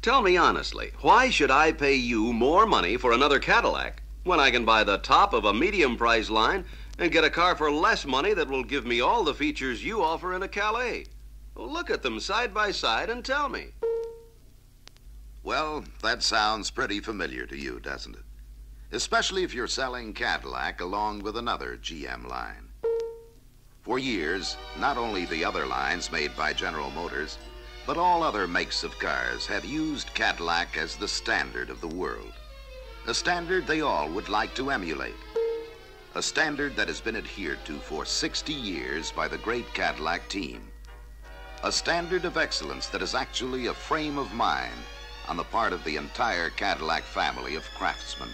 Tell me honestly, why should I pay you more money for another Cadillac when I can buy the top of a medium price line and get a car for less money that will give me all the features you offer in a Calais? Well, look at them side by side and tell me. Well, that sounds pretty familiar to you, doesn't it? Especially if you're selling Cadillac along with another GM line. For years, not only the other lines made by General Motors, but all other makes of cars have used Cadillac as the standard of the world. A standard they all would like to emulate. A standard that has been adhered to for 60 years by the great Cadillac team. A standard of excellence that is actually a frame of mind on the part of the entire Cadillac family of craftsmen.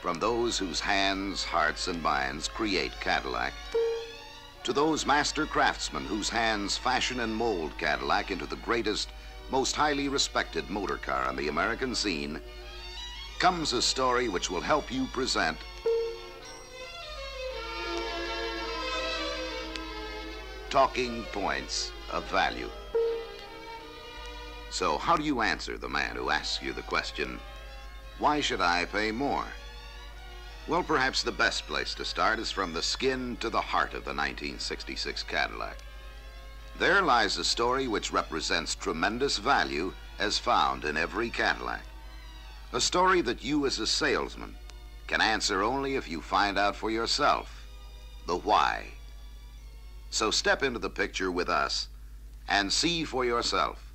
From those whose hands, hearts, and minds create Cadillac, to those master craftsmen whose hands fashion and mold Cadillac into the greatest, most highly respected motor car on the American scene, comes a story which will help you present talking points of value. So how do you answer the man who asks you the question, why should I pay more? Well, perhaps the best place to start is from the skin to the heart of the 1966 Cadillac. There lies a story which represents tremendous value as found in every Cadillac. A story that you as a salesman can answer only if you find out for yourself the why. So step into the picture with us and see for yourself.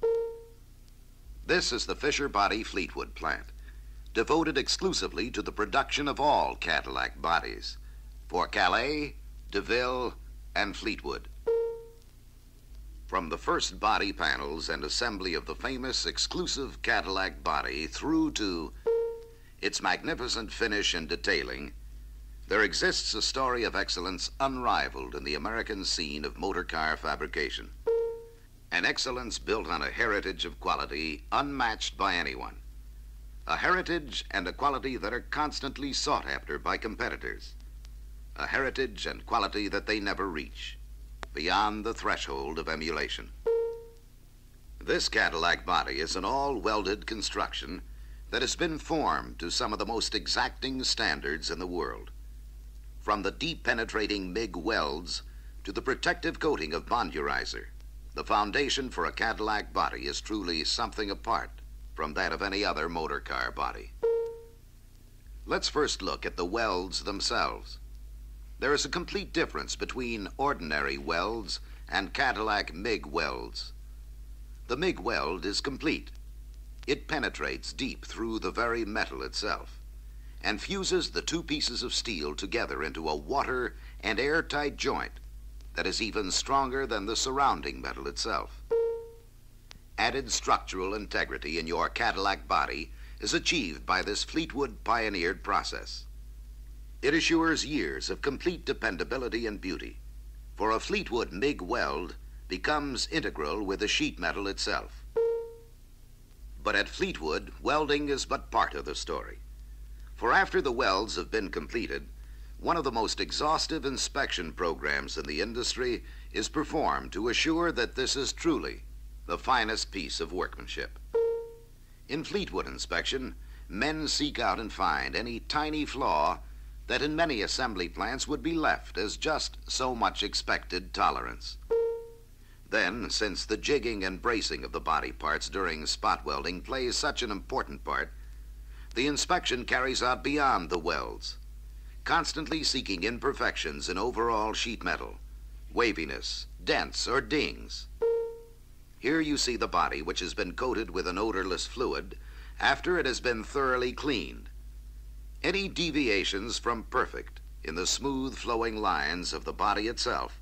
This is the Fisher Body Fleetwood plant, devoted exclusively to the production of all Cadillac bodies for Calais, DeVille, and Fleetwood. From the first body panels and assembly of the famous exclusive Cadillac body through to its magnificent finish and detailing, there exists a story of excellence unrivaled in the American scene of motor car fabrication. An excellence built on a heritage of quality unmatched by anyone. A heritage and a quality that are constantly sought after by competitors. A heritage and quality that they never reach, beyond the threshold of emulation. This Cadillac body is an all-welded construction that has been formed to some of the most exacting standards in the world. From the deep penetrating MIG welds to the protective coating of Bondurizer, the foundation for a Cadillac body is truly something apart from that of any other motor car body. Let's first look at the welds themselves. There is a complete difference between ordinary welds and Cadillac MIG welds. The MIG weld is complete. It penetrates deep through the very metal itself and fuses the two pieces of steel together into a water and airtight joint that is even stronger than the surrounding metal itself. Added structural integrity in your Cadillac body is achieved by this Fleetwood pioneered process. It assures years of complete dependability and beauty, for a Fleetwood MIG weld becomes integral with the sheet metal itself. But at Fleetwood, welding is but part of the story. For after the welds have been completed, one of the most exhaustive inspection programs in the industry is performed to assure that this is truly the finest piece of workmanship. In Fleetwood inspection, men seek out and find any tiny flaw that in many assembly plants would be left as just so much expected tolerance. Then, since the jigging and bracing of the body parts during spot welding plays such an important part, the inspection carries out beyond the welds, constantly seeking imperfections in overall sheet metal, waviness, dents, or dings. Here you see the body which has been coated with an odorless fluid after it has been thoroughly cleaned. Any deviations from perfect in the smooth flowing lines of the body itself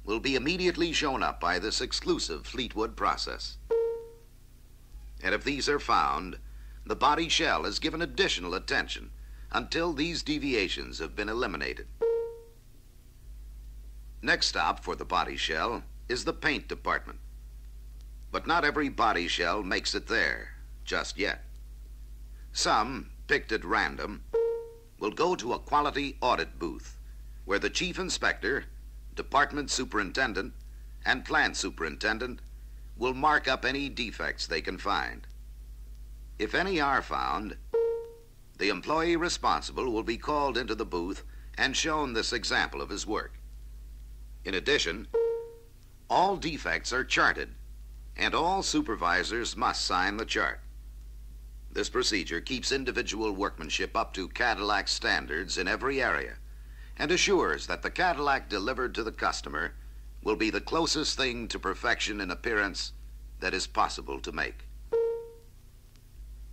will be immediately shown up by this exclusive Fleetwood process. And if these are found, the body shell is given additional attention until these deviations have been eliminated. Next stop for the body shell is the paint department. But not every body shell makes it there just yet. Some, picked at random, will go to a quality audit booth where the chief inspector, department superintendent, and plant superintendent will mark up any defects they can find. If any are found, the employee responsible will be called into the booth and shown this example of his work. In addition, all defects are charted, and all supervisors must sign the chart. This procedure keeps individual workmanship up to Cadillac standards in every area and assures that the Cadillac delivered to the customer will be the closest thing to perfection in appearance that is possible to make.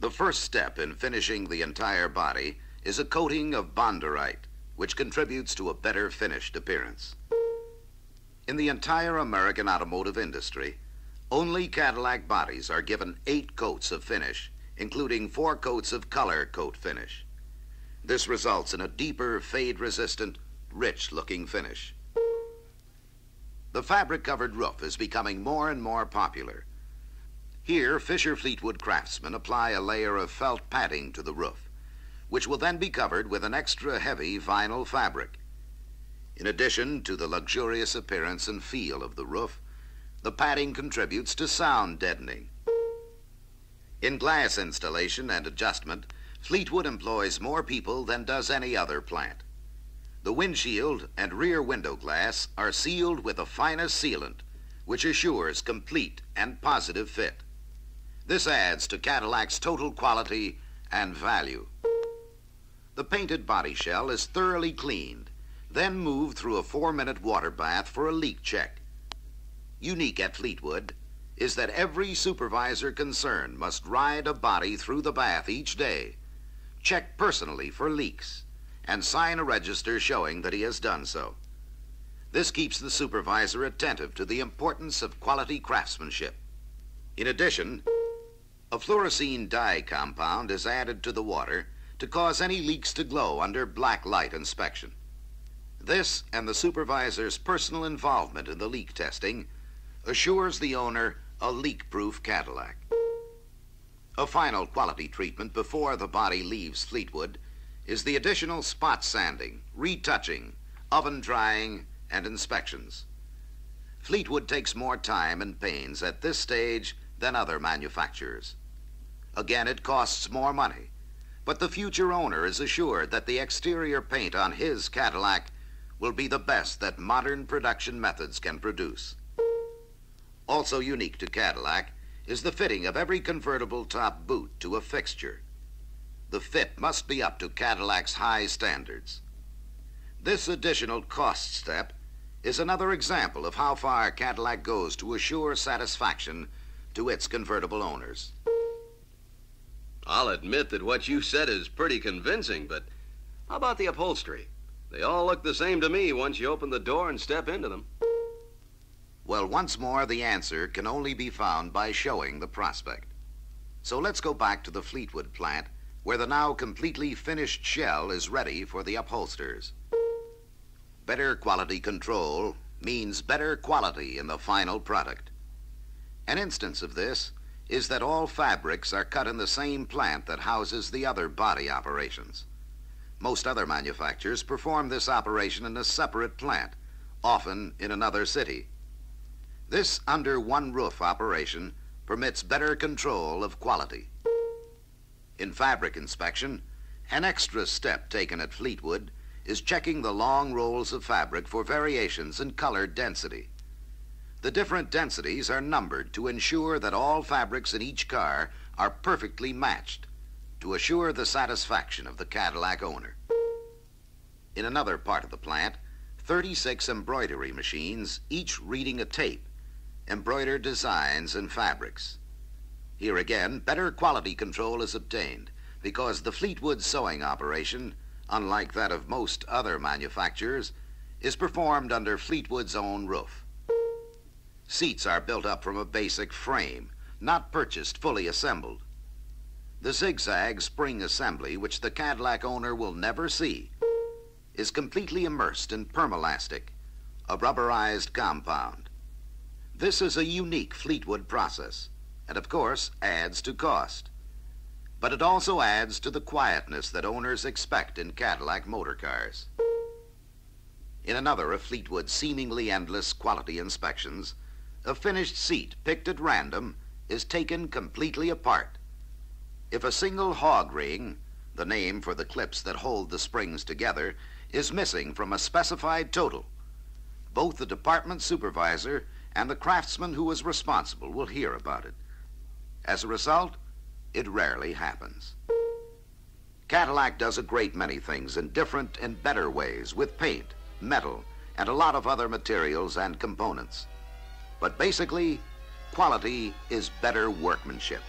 The first step in finishing the entire body is a coating of Bondurite, which contributes to a better finished appearance. In the entire American automotive industry, only Cadillac bodies are given 8 coats of finish, including 4 coats of color coat finish. This results in a deeper, fade-resistant, rich-looking finish. The fabric-covered roof is becoming more and more popular. Here, Fisher-Fleetwood craftsmen apply a layer of felt padding to the roof, which will then be covered with an extra heavy vinyl fabric. In addition to the luxurious appearance and feel of the roof, the padding contributes to sound deadening. In glass installation and adjustment, Fleetwood employs more people than does any other plant. The windshield and rear window glass are sealed with the finest sealant, which assures complete and positive fit. This adds to Cadillac's total quality and value. The painted body shell is thoroughly cleaned, then moved through a 4-minute water bath for a leak check. Unique at Fleetwood is that every supervisor concerned must ride a body through the bath each day, check personally for leaks, and sign a register showing that he has done so. This keeps the supervisor attentive to the importance of quality craftsmanship. In addition, a fluorescein dye compound is added to the water to cause any leaks to glow under black light inspection. This and the supervisor's personal involvement in the leak testing assures the owner a leak-proof Cadillac. A final quality treatment before the body leaves Fleetwood is the additional spot sanding, retouching, oven drying, and inspections. Fleetwood takes more time and pains at this stage than other manufacturers. Again, it costs more money, but the future owner is assured that the exterior paint on his Cadillac will be the best that modern production methods can produce. Also unique to Cadillac is the fitting of every convertible top boot to a fixture. The fit must be up to Cadillac's high standards. This additional cost step is another example of how far Cadillac goes to assure satisfaction to its convertible owners. I'll admit that what you said is pretty convincing, but how about the upholstery? They all look the same to me once you open the door and step into them. Well, once more, the answer can only be found by showing the prospect. So let's go back to the Fleetwood plant, where the now completely finished shell is ready for the upholsters. Better quality control means better quality in the final product. An instance of this is that all fabrics are cut in the same plant that houses the other body operations. Most other manufacturers perform this operation in a separate plant, often in another city. This under-one-roof operation permits better control of quality. In fabric inspection, an extra step taken at Fleetwood is checking the long rolls of fabric for variations in color density. The different densities are numbered to ensure that all fabrics in each car are perfectly matched, to assure the satisfaction of the Cadillac owner. In another part of the plant, 36 embroidery machines, each reading a tape, embroider designs and fabrics. Here again, better quality control is obtained because the Fleetwood sewing operation, unlike that of most other manufacturers, is performed under Fleetwood's own roof. Seats are built up from a basic frame, not purchased fully assembled. The zigzag spring assembly, which the Cadillac owner will never see, is completely immersed in permalastic, a rubberized compound. This is a unique Fleetwood process, and of course adds to cost. But it also adds to the quietness that owners expect in Cadillac motor cars. In another of Fleetwood's seemingly endless quality inspections, a finished seat picked at random is taken completely apart. If a single hog ring, the name for the clips that hold the springs together, is missing from a specified total, both the department supervisor and the craftsman who is responsible will hear about it. As a result, it rarely happens. Cadillac does a great many things in different and better ways with paint, metal, and a lot of other materials and components. But basically, quality is better workmanship.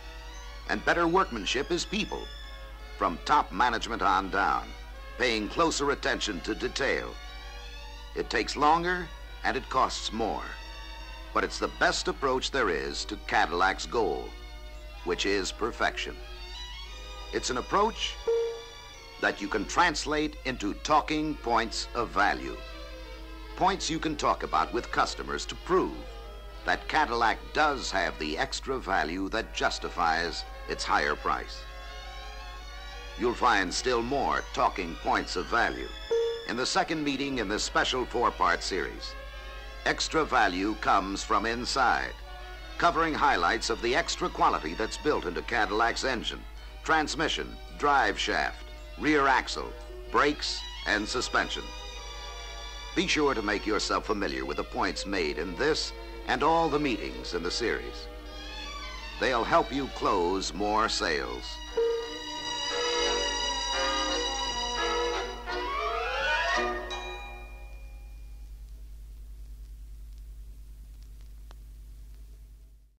And better workmanship is people, from top management on down, paying closer attention to detail. It takes longer and it costs more, but it's the best approach there is to Cadillac's goal, which is perfection. It's an approach that you can translate into talking points of value. Points you can talk about with customers to prove that Cadillac does have the extra value that justifies its higher price. You'll find still more talking points of value in the second meeting in this special 4-part series. Extra value comes from inside, covering highlights of the extra quality that's built into Cadillac's engine, transmission, drive shaft, rear axle, brakes, and suspension. Be sure to make yourself familiar with the points made in this and all the meetings in the series. They'll help you close more sales.